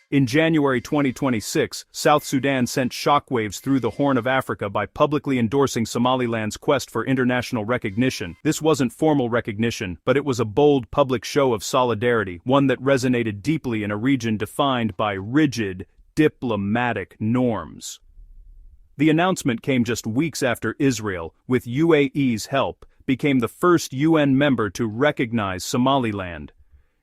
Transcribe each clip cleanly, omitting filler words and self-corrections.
In January 2026, South Sudan sent shockwaves through the Horn of Africa by publicly endorsing Somaliland's quest for international recognition. This wasn't formal recognition, but it was a bold public show of solidarity, one that resonated deeply in a region defined by rigid, diplomatic norms. The announcement came just weeks after Israel, with UAE's help, became the first UN member to recognize Somaliland.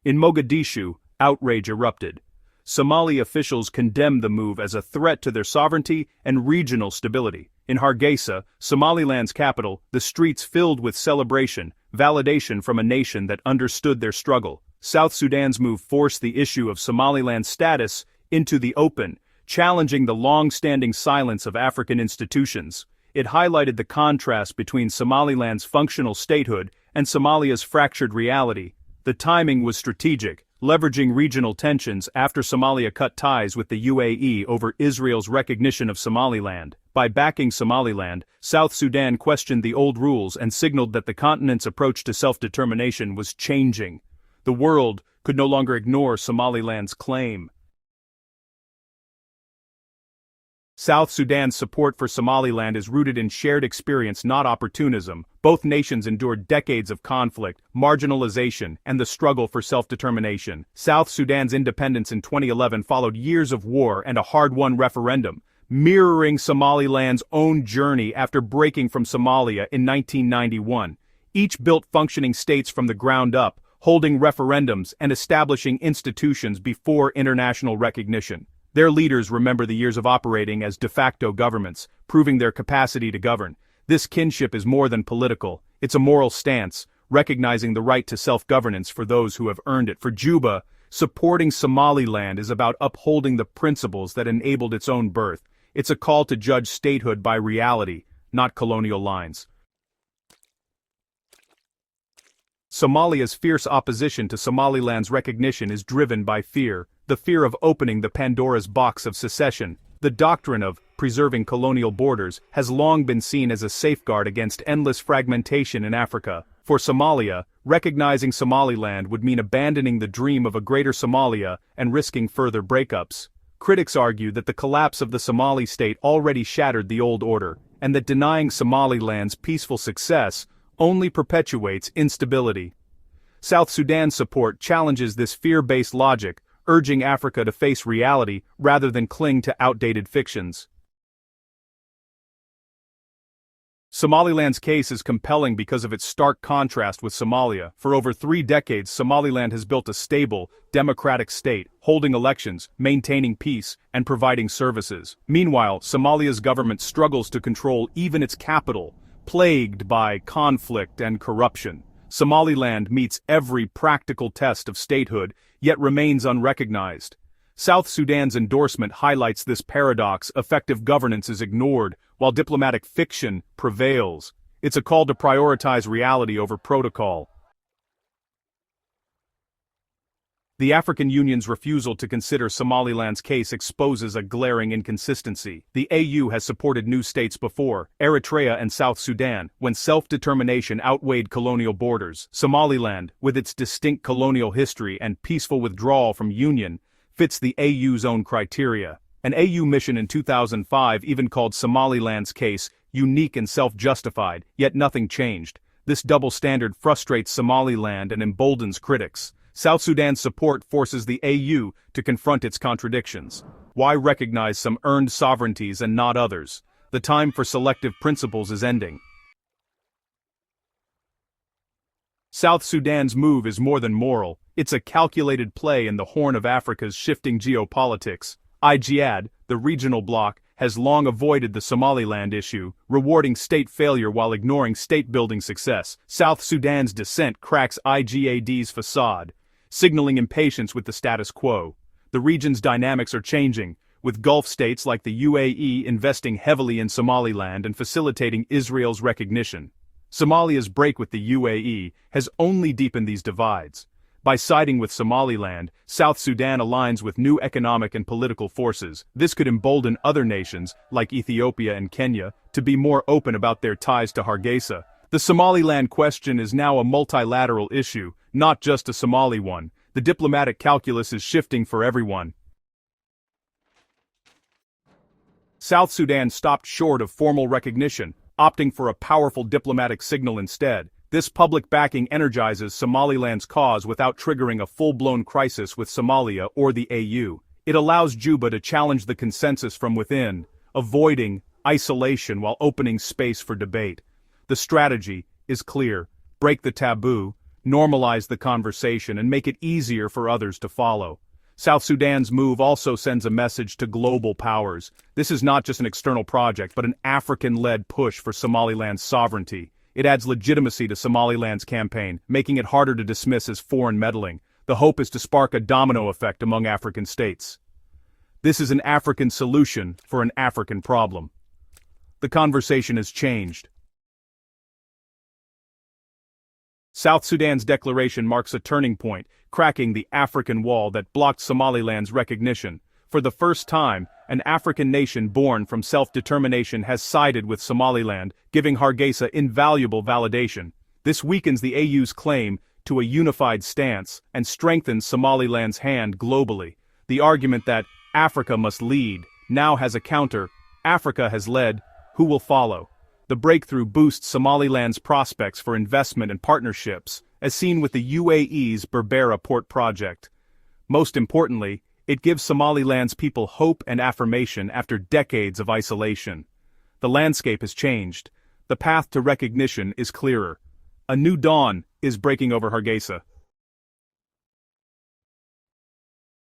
In Mogadishu, outrage erupted. Somali officials condemned the move as a threat to their sovereignty and regional stability. In Hargeisa, Somaliland's capital, the streets filled with celebration, validation from a nation that understood their struggle. South Sudan's move forced the issue of Somaliland's status into the open, challenging the long-standing silence of African institutions. It highlighted the contrast between Somaliland's functional statehood and Somalia's fractured reality. The timing was strategic, leveraging regional tensions after Somalia cut ties with the UAE over Israel's recognition of Somaliland. By backing Somaliland, South Sudan questioned the old rules and signaled that the continent's approach to self-determination was changing. The world could no longer ignore Somaliland's claim. South Sudan's support for Somaliland is rooted in shared experience, not opportunism. Both nations endured decades of conflict, marginalization, and the struggle for self-determination. South Sudan's independence in 2011 followed years of war and a hard-won referendum, mirroring Somaliland's own journey after breaking from Somalia in 1991. Each built functioning states from the ground up, holding referendums and establishing institutions before international recognition. Their leaders remember the years of operating as de facto governments, proving their capacity to govern. This kinship is more than political, it's a moral stance, recognizing the right to self-governance for those who have earned it. For Juba, supporting Somaliland is about upholding the principles that enabled its own birth. It's a call to judge statehood by reality, not colonial lines. Somalia's fierce opposition to Somaliland's recognition is driven by fear, the fear of opening the Pandora's box of secession. The doctrine of preserving colonial borders has long been seen as a safeguard against endless fragmentation in Africa. For Somalia, recognizing Somaliland would mean abandoning the dream of a greater Somalia and risking further breakups. Critics argue that the collapse of the Somali state already shattered the old order, and that denying Somaliland's peaceful success only perpetuates instability. South Sudan's support challenges this fear-based logic, urging Africa to face reality rather than cling to outdated fictions. Somaliland's case is compelling because of its stark contrast with Somalia. For over 3 decades, Somaliland has built a stable, democratic state, holding elections, maintaining peace, and providing services. Meanwhile, Somalia's government struggles to control even its capital, plagued by conflict and corruption. Somaliland meets every practical test of statehood, yet remains unrecognized. South Sudan's endorsement highlights this paradox: effective governance is ignored, while diplomatic fiction prevails. It's a call to prioritize reality over protocol. The African Union's refusal to consider Somaliland's case exposes a glaring inconsistency. The AU has supported new states before, Eritrea and South Sudan, when self-determination outweighed colonial borders. Somaliland, with its distinct colonial history and peaceful withdrawal from Union, fits the AU's own criteria. An AU mission in 2005 even called Somaliland's case unique and self-justified, yet nothing changed. This double standard frustrates Somaliland and emboldens critics. South Sudan's support forces the AU to confront its contradictions. Why recognize some earned sovereignties and not others? The time for selective principles is ending. South Sudan's move is more than moral, it's a calculated play in the Horn of Africa's shifting geopolitics. IGAD, the regional bloc, has long avoided the Somaliland issue, rewarding state failure while ignoring state-building success. South Sudan's dissent cracks IGAD's facade, signaling impatience with the status quo. The region's dynamics are changing, with Gulf states like the UAE investing heavily in Somaliland and facilitating Israel's recognition. Somalia's break with the UAE has only deepened these divides. By siding with Somaliland, South Sudan aligns with new economic and political forces. This could embolden other nations, like Ethiopia and Kenya, to be more open about their ties to Hargeisa. The Somaliland question is now a multilateral issue, not just a Somali one. The diplomatic calculus is shifting for everyone. South Sudan stopped short of formal recognition, opting for a powerful diplomatic signal instead. This public backing energizes Somaliland's cause without triggering a full-blown crisis with Somalia or the AU. It allows Juba to challenge the consensus from within, avoiding isolation while opening space for debate. The strategy is clear: break the taboo, normalize the conversation, and make it easier for others to follow. South Sudan's move also sends a message to global powers. This is not just an external project, but an African-led push for Somaliland's sovereignty. It adds legitimacy to Somaliland's campaign, making it harder to dismiss as foreign meddling. The hope is to spark a domino effect among African states. This is an African solution for an African problem. The conversation has changed. South Sudan's declaration marks a turning point, cracking the African wall that blocked Somaliland's recognition. For the first time, an African nation born from self-determination has sided with Somaliland, giving Hargeisa invaluable validation. This weakens the AU's claim to a unified stance and strengthens Somaliland's hand globally. The argument that Africa must lead now has a counter: Africa has led, who will follow? The breakthrough boosts Somaliland's prospects for investment and partnerships, as seen with the UAE's Berbera port project. Most importantly, it gives Somaliland's people hope and affirmation after decades of isolation. The landscape has changed. The path to recognition is clearer. A new dawn is breaking over Hargeisa.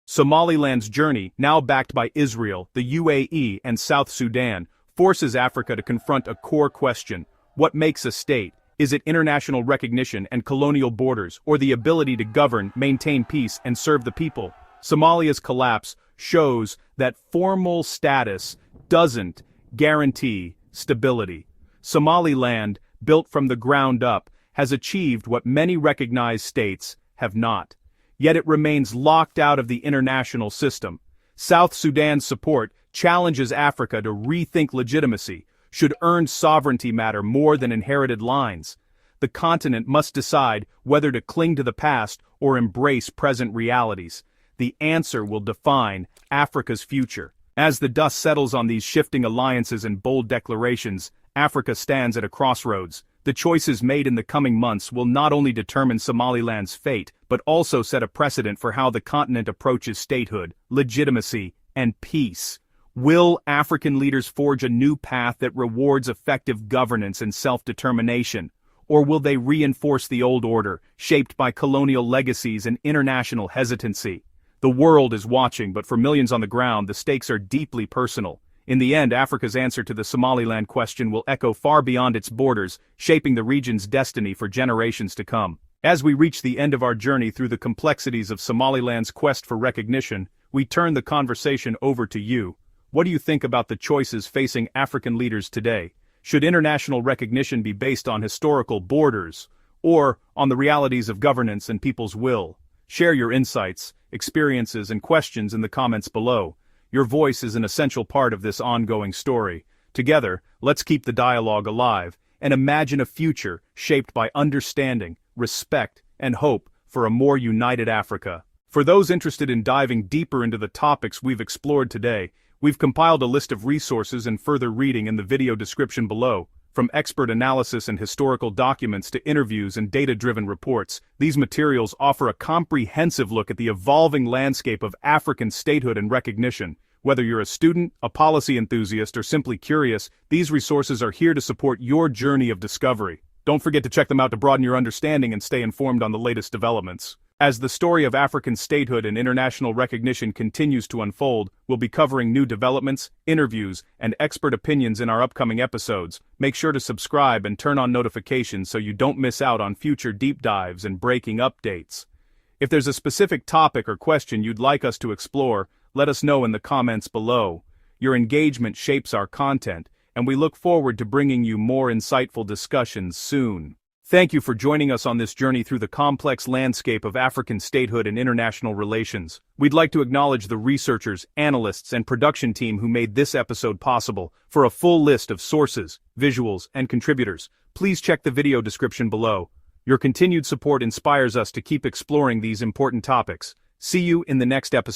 Somaliland's journey, now backed by Israel, the UAE, and South Sudan, forces Africa to confront a core question: what makes a state? Is it international recognition and colonial borders, or the ability to govern, maintain peace, and serve the people? Somalia's collapse shows that formal status doesn't guarantee stability. Somaliland, built from the ground up, has achieved what many recognized states have not. Yet it remains locked out of the international system. South Sudan's support challenges Africa to rethink legitimacy. Should earned sovereignty matter more than inherited lines? The continent must decide whether to cling to the past or embrace present realities. The answer will define Africa's future. As the dust settles on these shifting alliances and bold declarations, Africa stands at a crossroads. The choices made in the coming months will not only determine Somaliland's fate, but also set a precedent for how the continent approaches statehood, legitimacy, and peace. Will African leaders forge a new path that rewards effective governance and self-determination? Or will they reinforce the old order, shaped by colonial legacies and international hesitancy? The world is watching, but for millions on the ground, the stakes are deeply personal. In the end, Africa's answer to the Somaliland question will echo far beyond its borders, shaping the region's destiny for generations to come. As we reach the end of our journey through the complexities of Somaliland's quest for recognition, we turn the conversation over to you. What do you think about the choices facing African leaders today? Should international recognition be based on historical borders, or on the realities of governance and people's will? Share your insights, experiences, and questions in the comments below. Your voice is an essential part of this ongoing story. Together, let's keep the dialogue alive and imagine a future shaped by understanding, respect, and hope for a more united Africa. For those interested in diving deeper into the topics we've explored today, we've compiled a list of resources and further reading in the video description below. From expert analysis and historical documents to interviews and data-driven reports, these materials offer a comprehensive look at the evolving landscape of African statehood and recognition. Whether you're a student, a policy enthusiast, or simply curious, these resources are here to support your journey of discovery. Don't forget to check them out to broaden your understanding and stay informed on the latest developments. As the story of African statehood and international recognition continues to unfold, we'll be covering new developments, interviews, and expert opinions in our upcoming episodes. Make sure to subscribe and turn on notifications so you don't miss out on future deep dives and breaking updates. If there's a specific topic or question you'd like us to explore, let us know in the comments below. Your engagement shapes our content, and we look forward to bringing you more insightful discussions soon. Thank you for joining us on this journey through the complex landscape of African statehood and international relations. We'd like to acknowledge the researchers, analysts, and production team who made this episode possible. For a full list of sources, visuals, and contributors, please check the video description below. Your continued support inspires us to keep exploring these important topics. See you in the next episode.